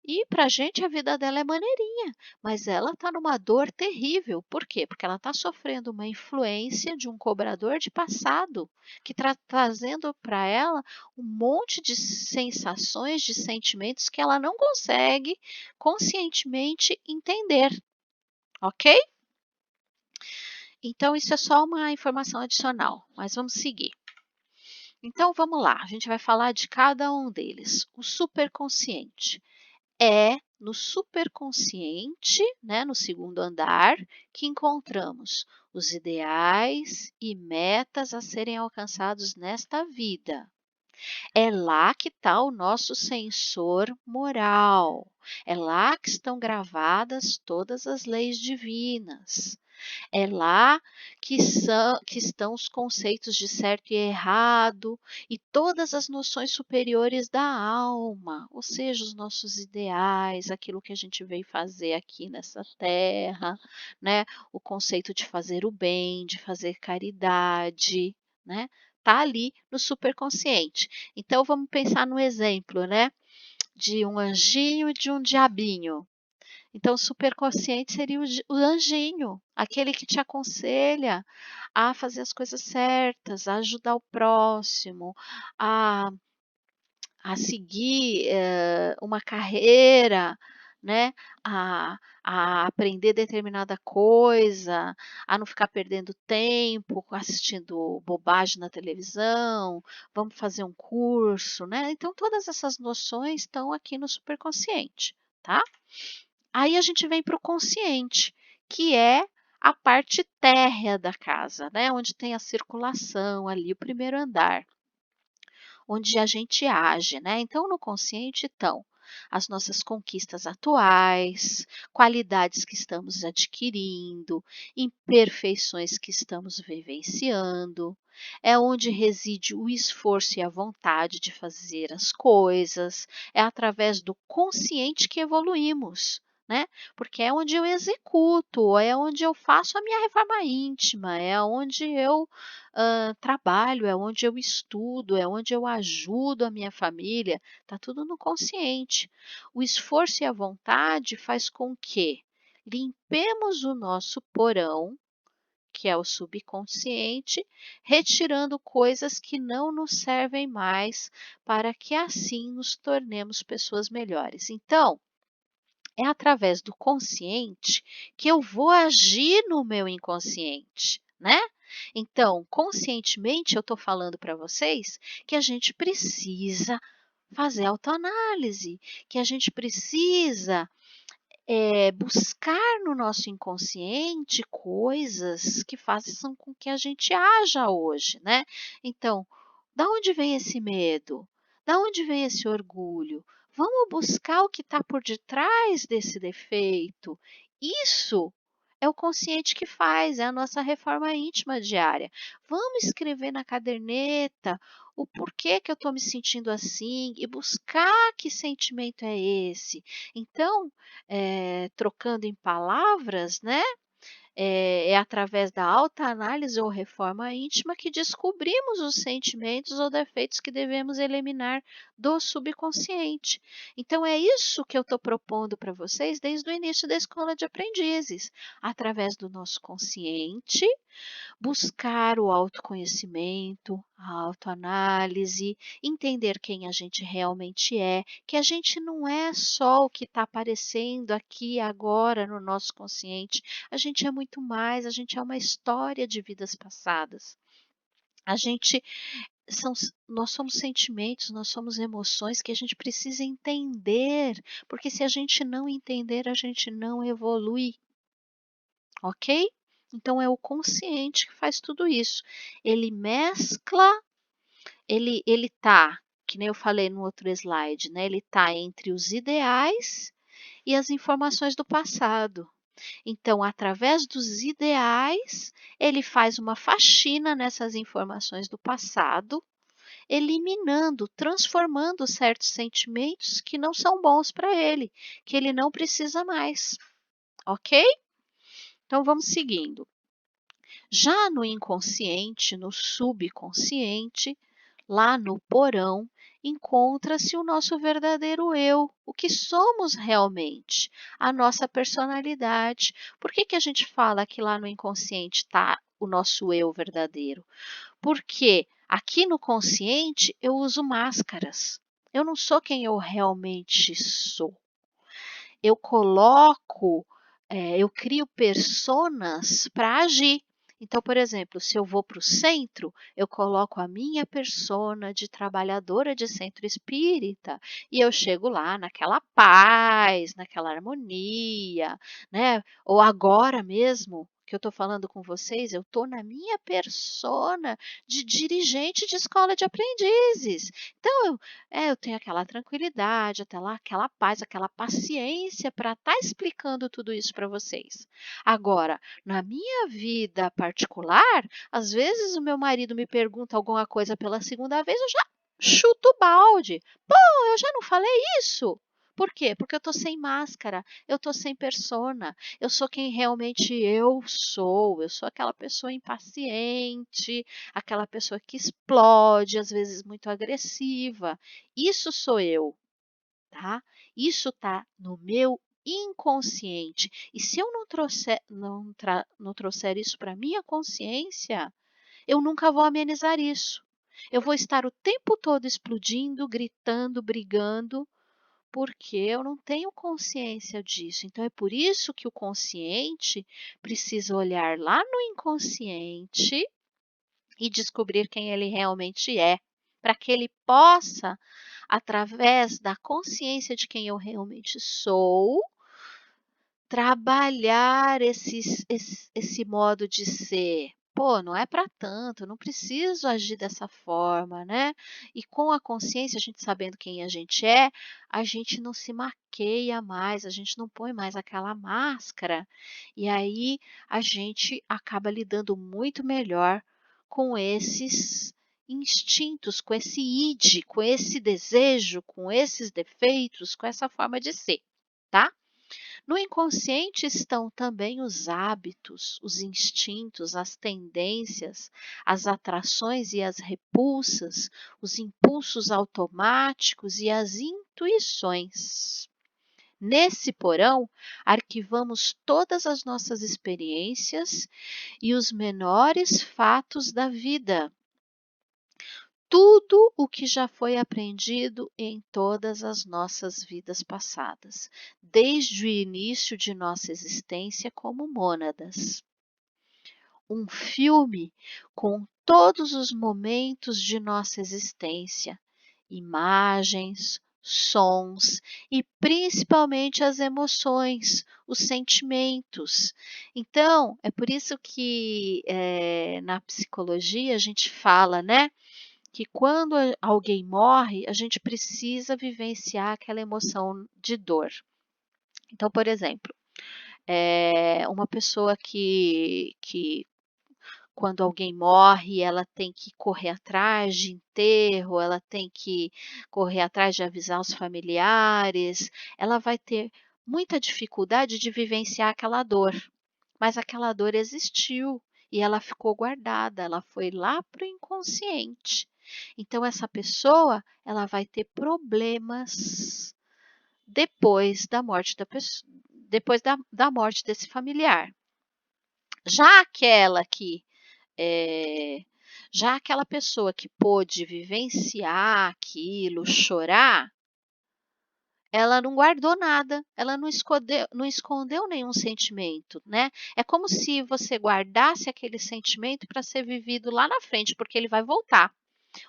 e para a gente a vida dela é maneirinha, mas ela está numa dor terrível. Por quê? Porque ela está sofrendo uma influência de um cobrador de passado, que está trazendo para ela um monte de sensações, de sentimentos que ela não consegue conscientemente entender, ok? Então, isso é só uma informação adicional, mas vamos seguir. Então, vamos lá, a gente vai falar de cada um deles. O superconsciente. É no superconsciente, né, no segundo andar, que encontramos os ideais e metas a serem alcançados nesta vida. É lá que está o nosso sensor moral. É lá que estão gravadas todas as leis divinas. É lá que estão os conceitos de certo e errado e todas as noções superiores da alma, ou seja, os nossos ideais, aquilo que a gente veio fazer aqui nessa terra, né? O conceito de fazer o bem, de fazer caridade, né? Tá ali no superconsciente. Então vamos pensar no exemplo, né? De um anjinho e de um diabinho. Então, o superconsciente seria o anjinho, aquele que te aconselha a fazer as coisas certas, a ajudar o próximo, a, a seguir uma carreira, né? A aprender determinada coisa, a não ficar perdendo tempo assistindo bobagem na televisão, vamos fazer um curso, né? Então, todas essas noções estão aqui no superconsciente, tá? Aí a gente vem para o consciente, que é a parte térrea da casa, né? Onde tem a circulação ali, o primeiro andar, onde a gente age, né? Então, no consciente estão as nossas conquistas atuais, qualidades que estamos adquirindo, imperfeições que estamos vivenciando. É onde reside o esforço e a vontade de fazer as coisas. É através do consciente que evoluímos, né? Porque é onde eu executo, é onde eu faço a minha reforma íntima, é onde eu trabalho, é onde eu estudo, é onde eu ajudo a minha família, está tudo no consciente. O esforço e a vontade faz com que limpemos o nosso porão, que é o subconsciente, retirando coisas que não nos servem mais, para que assim nos tornemos pessoas melhores. Então, é através do consciente que eu vou agir no meu inconsciente, né? Então, conscientemente, eu estou falando para vocês que a gente precisa fazer autoanálise, que a gente precisa buscar no nosso inconsciente coisas que façam com que a gente haja hoje, né? Então, da onde vem esse medo? Da onde vem esse orgulho? Vamos buscar o que está por detrás desse defeito. Isso é o consciente que faz, é a nossa reforma íntima diária. Vamos escrever na caderneta o porquê que eu estou me sentindo assim e buscar que sentimento é esse. Então, trocando em palavras, né? é através da autoanálise ou reforma íntima que descobrimos os sentimentos ou defeitos que devemos eliminar do subconsciente. Então é isso que eu estou propondo para vocês desde o início da escola de aprendizes, através do nosso consciente, buscar o autoconhecimento, a autoanálise, entender quem a gente realmente é, que a gente não é só o que está aparecendo aqui agora no nosso consciente, a gente é muito mais, a gente é uma história de vidas passadas. A gente nós somos sentimentos, nós somos emoções que a gente precisa entender, porque se a gente não entender, a gente não evolui, ok? Então é o consciente que faz tudo isso. Ele mescla, ele tá, que nem eu falei no outro slide, né? Ele tá entre os ideais e as informações do passado. Então, através dos ideais, ele faz uma faxina nessas informações do passado, eliminando, transformando certos sentimentos que não são bons para ele, que ele não precisa mais, ok? Então, vamos seguindo. Já no inconsciente, no subconsciente, lá no porão, encontra-se o nosso verdadeiro eu, o que somos realmente, a nossa personalidade. Por que a gente fala que lá no inconsciente está o nosso eu verdadeiro? Porque aqui no consciente eu uso máscaras. Eu não sou quem eu realmente sou. Eu coloco, eu crio personas para agir. Então, por exemplo, se eu vou para o centro, eu coloco a minha persona de trabalhadora de centro espírita e eu chego lá naquela paz, naquela harmonia, né? Ou agora mesmo que eu estou falando com vocês, eu estou na minha persona de dirigente de escola de aprendizes. Então, eu tenho aquela tranquilidade, até lá, aquela paz, aquela paciência para estar explicando tudo isso para vocês. Agora, na minha vida particular, às vezes o meu marido me pergunta alguma coisa pela segunda vez, eu já chuto o balde. Pô, eu já não falei isso. Por quê? Porque eu estou sem máscara, eu estou sem persona, eu sou quem realmente eu sou. Eu sou aquela pessoa impaciente, aquela pessoa que explode, às vezes muito agressiva. Isso sou eu, tá? Isso tá no meu inconsciente. E se eu não trouxer isso para minha consciência, eu nunca vou amenizar isso. Eu vou estar o tempo todo explodindo, gritando, brigando, porque eu não tenho consciência disso. Então é por isso que o consciente precisa olhar lá no inconsciente e descobrir quem ele realmente é, para que ele possa, através da consciência de quem eu realmente sou, trabalhar esse modo de ser. Pô, não é para tanto, eu não preciso agir dessa forma, né? E com a consciência, a gente sabendo quem a gente é, a gente não se maqueia mais, a gente não põe mais aquela máscara. E aí a gente acaba lidando muito melhor com esses instintos, com esse id, com esse desejo, com esses defeitos, com essa forma de ser, tá? No inconsciente estão também os hábitos, os instintos, as tendências, as atrações e as repulsas, os impulsos automáticos e as intuições. Nesse porão, arquivamos todas as nossas experiências e os menores fatos da vida, tudo o que já foi aprendido em todas as nossas vidas passadas, desde o início de nossa existência como mônadas. Um filme com todos os momentos de nossa existência, imagens, sons e principalmente as emoções, os sentimentos. Então, é por isso que na psicologia a gente fala, né? Que quando alguém morre, a gente precisa vivenciar aquela emoção de dor. Então, por exemplo, uma pessoa que quando alguém morre, ela tem que correr atrás de enterro, ela tem que correr atrás de avisar os familiares, ela vai ter muita dificuldade de vivenciar aquela dor. mas aquela dor existiu e ela ficou guardada, ela foi lá para o inconsciente. Então essa pessoa, ela vai ter problemas depois da morte da pessoa, depois da morte desse familiar. Já aquela que já aquela pessoa que pôde vivenciar aquilo, chorar, ela não guardou nada, ela não escondeu nenhum sentimento, né. É como se você guardasse aquele sentimento para ser vivido lá na frente, porque ele vai voltar.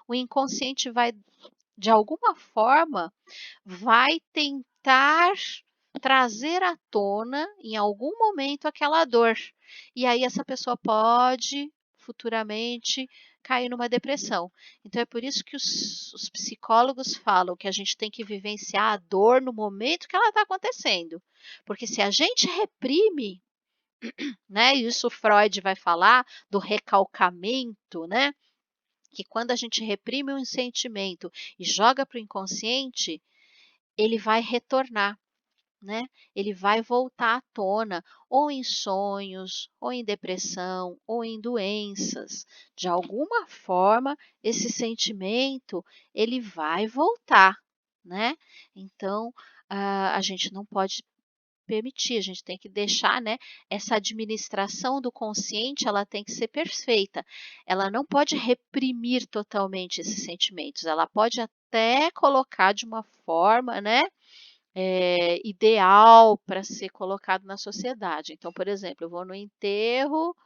O inconsciente vai, de alguma forma, vai tentar trazer à tona, em algum momento, aquela dor. E aí essa pessoa pode, futuramente, cair numa depressão. Então é por isso que os psicólogos falam que a gente tem que vivenciar a dor no momento que ela está acontecendo. Porque se a gente reprime, né, e isso Freud vai falar do recalcamento, né, que quando a gente reprime um sentimento e joga para o inconsciente, ele vai retornar, né, ele vai voltar à tona, ou em sonhos, ou em depressão, ou em doenças. De alguma forma, esse sentimento, ele vai voltar, né. Então, a gente não pode permitir, a gente tem que deixar, né, essa administração do consciente, ela tem que ser perfeita. Ela não pode reprimir totalmente esses sentimentos, ela pode até colocar de uma forma, né, ideal para ser colocado na sociedade. Então, por exemplo, eu vou no enterro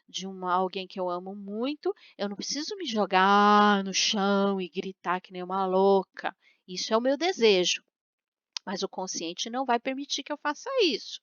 de alguém que eu amo muito, eu não preciso me jogar no chão e gritar que nem uma louca. Isso é o meu desejo, mas o consciente não vai permitir que eu faça isso.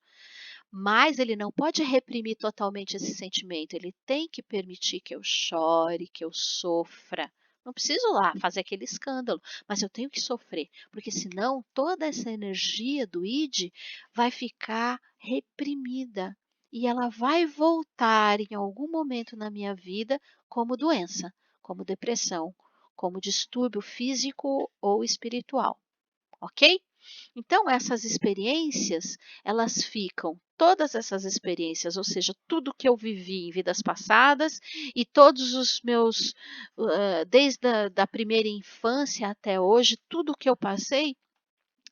Mas ele não pode reprimir totalmente esse sentimento, ele tem que permitir que eu chore, que eu sofra. Não preciso lá fazer aquele escândalo, mas eu tenho que sofrer, porque senão toda essa energia do id vai ficar reprimida e ela vai voltar em algum momento na minha vida como doença, como depressão, como distúrbio físico ou espiritual, ok? Então essas experiências, elas ficam, todas essas experiências, ou seja, tudo que eu vivi em vidas passadas e todos os meus, desde da primeira infância até hoje, tudo que eu passei,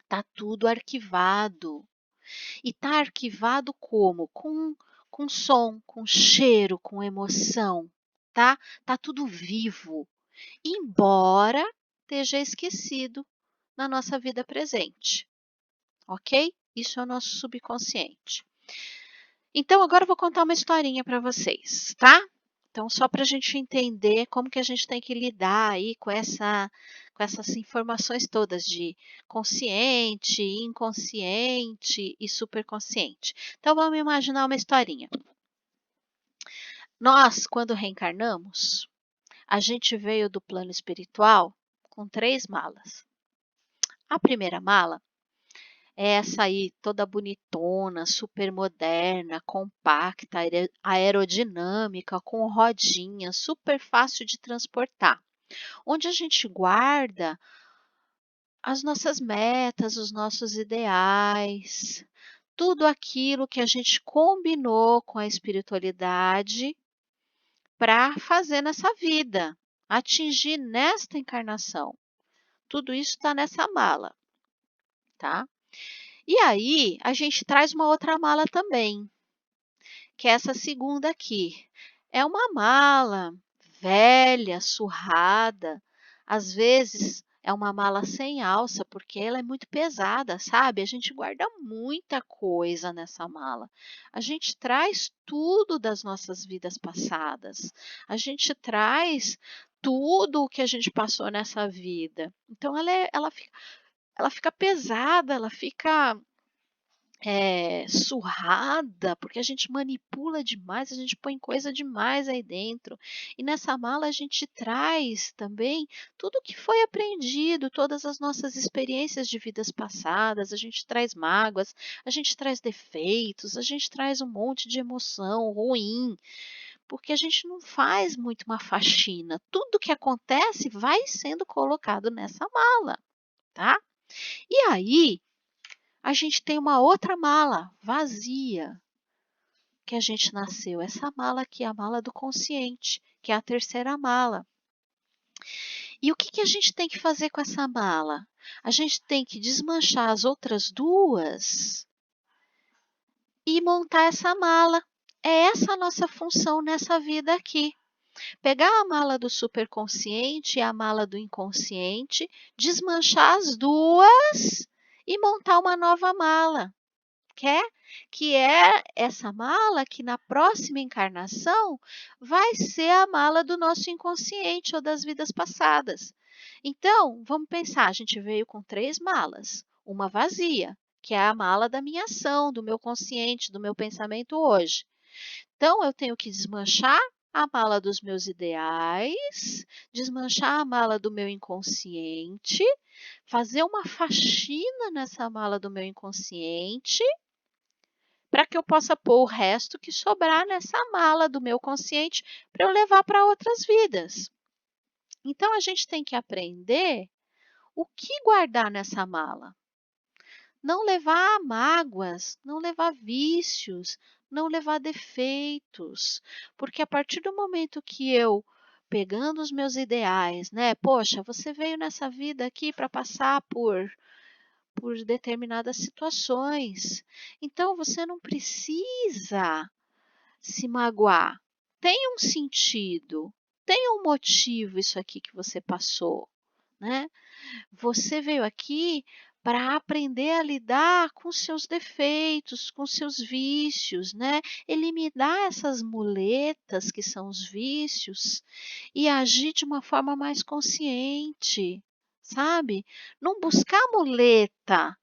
está tudo arquivado. E está arquivado como? Com som, com cheiro, com emoção, tá? Tá tudo vivo, embora esteja esquecido na nossa vida presente. Ok? Isso é o nosso subconsciente. Então, agora eu vou contar uma historinha para vocês, tá? Então, só para a gente entender como que a gente tem que lidar aí com essas informações todas de consciente, inconsciente e superconsciente. Então, vamos imaginar uma historinha. Nós, quando reencarnamos, a gente veio do plano espiritual com 3 malas. A primeira mala é essa aí, toda bonitona, super moderna, compacta, aerodinâmica, com rodinha, super fácil de transportar, onde a gente guarda as nossas metas, os nossos ideais, tudo aquilo que a gente combinou com a espiritualidade para fazer nessa vida, atingir nesta encarnação. Tudo isso está nessa mala, tá? E aí, a gente traz uma outra mala também, que é essa segunda aqui. É uma mala velha, surrada, às vezes é uma mala sem alça, porque ela é muito pesada, sabe? A gente guarda muita coisa nessa mala. A gente traz tudo das nossas vidas passadas. A gente traz tudo o que a gente passou nessa vida. Então ela fica pesada, ela fica surrada, porque a gente manipula demais, a gente põe coisa demais aí dentro. E nessa mala a gente traz também tudo o que foi aprendido, todas as nossas experiências de vidas passadas, a gente traz mágoas, a gente traz defeitos, a gente traz um monte de emoção ruim, porque a gente não faz muito uma faxina. Tudo que acontece vai sendo colocado nessa mala, tá? E aí, a gente tem uma outra mala vazia, que a gente nasceu. Essa mala aqui é a mala do consciente, que é a terceira mala. E o que a gente tem que fazer com essa mala? A gente tem que desmanchar as outras duas e montar essa mala. É essa a nossa função nessa vida aqui. Pegar a mala do superconsciente e a mala do inconsciente, desmanchar as duas e montar uma nova mala. Quer? Que é essa mala que na próxima encarnação vai ser a mala do nosso inconsciente ou das vidas passadas. Então, vamos pensar, a gente veio com 3 malas, uma vazia, que é a mala da minha ação, do meu consciente, do meu pensamento hoje. Então, eu tenho que desmanchar a mala dos meus ideais, desmanchar a mala do meu inconsciente, fazer uma faxina nessa mala do meu inconsciente, para que eu possa pôr o resto que sobrar nessa mala do meu consciente para eu levar para outras vidas. Então, a gente tem que aprender o que guardar nessa mala. Não levar mágoas, não levar vícios, não levar defeitos, porque a partir do momento que eu pegando os meus ideais, né? Poxa, você veio nessa vida aqui para passar por determinadas situações. Então você não precisa se magoar. Tem um sentido, tem um motivo isso aqui que você passou, né? Você veio aqui para aprender a lidar com seus defeitos, com seus vícios, né? Eliminar essas muletas que são os vícios e agir de uma forma mais consciente, sabe? Não buscar muleta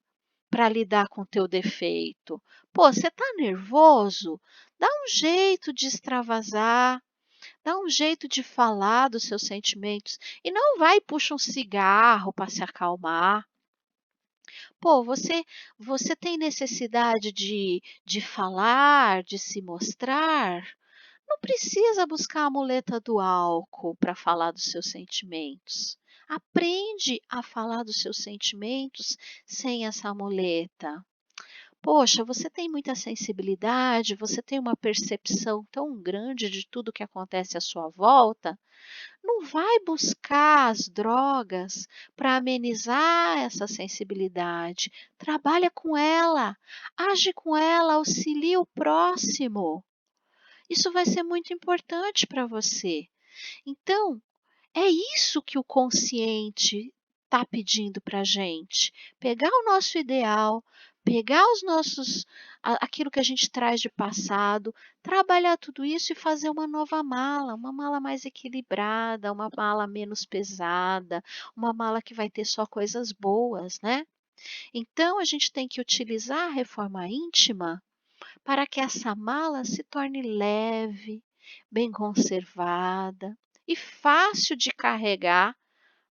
para lidar com o teu defeito. Pô, você está nervoso? Dá um jeito de extravasar, dá um jeito de falar dos seus sentimentos e não vai e puxa um cigarro para se acalmar. Pô, você tem necessidade de falar, de se mostrar? Não precisa buscar a muleta do álcool para falar dos seus sentimentos. Aprende a falar dos seus sentimentos sem essa muleta. Poxa, você tem muita sensibilidade, você tem uma percepção tão grande de tudo que acontece à sua volta. Não vai buscar as drogas para amenizar essa sensibilidade. Trabalha com ela, age com ela, auxilia o próximo. Isso vai ser muito importante para você. Então, é isso que o consciente está pedindo para a gente. Pegar o nosso ideal, pegar aquilo que a gente traz de passado, trabalhar tudo isso e fazer uma mala mais equilibrada, uma mala menos pesada, uma mala que vai ter só coisas boas, né? Então, a gente tem que utilizar a reforma íntima para que essa mala se torne leve, bem conservada e fácil de carregar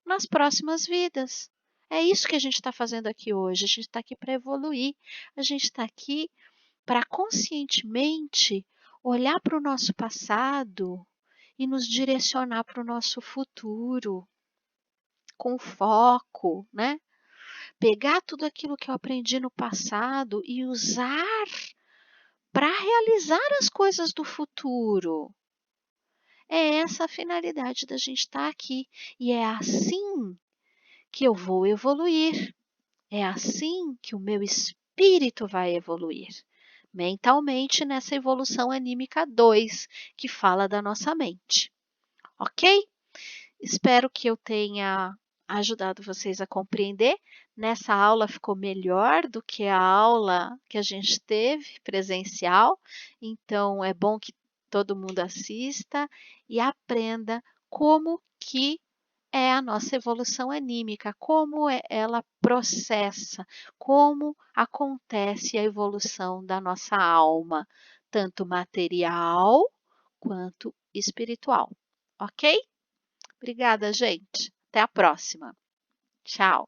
nas próximas vidas. É isso que a gente está fazendo aqui hoje. A gente está aqui para evoluir. A gente está aqui para conscientemente olhar para o nosso passado e nos direcionar para o nosso futuro com foco, né? Pegar tudo aquilo que eu aprendi no passado e usar para realizar as coisas do futuro. É essa a finalidade da gente estar aqui. E é assim que eu vou evoluir. É assim que o meu espírito vai evoluir. Mentalmente, nessa evolução anímica 2, que fala da nossa mente. Ok? Espero que eu tenha ajudado vocês a compreender. Nessa aula ficou melhor do que a aula que a gente teve presencial, então é bom que todo mundo assista e aprenda como que é a nossa evolução anímica, como ela processa, como acontece a evolução da nossa alma, tanto material quanto espiritual. Ok? Obrigada, gente. Até a próxima. Tchau.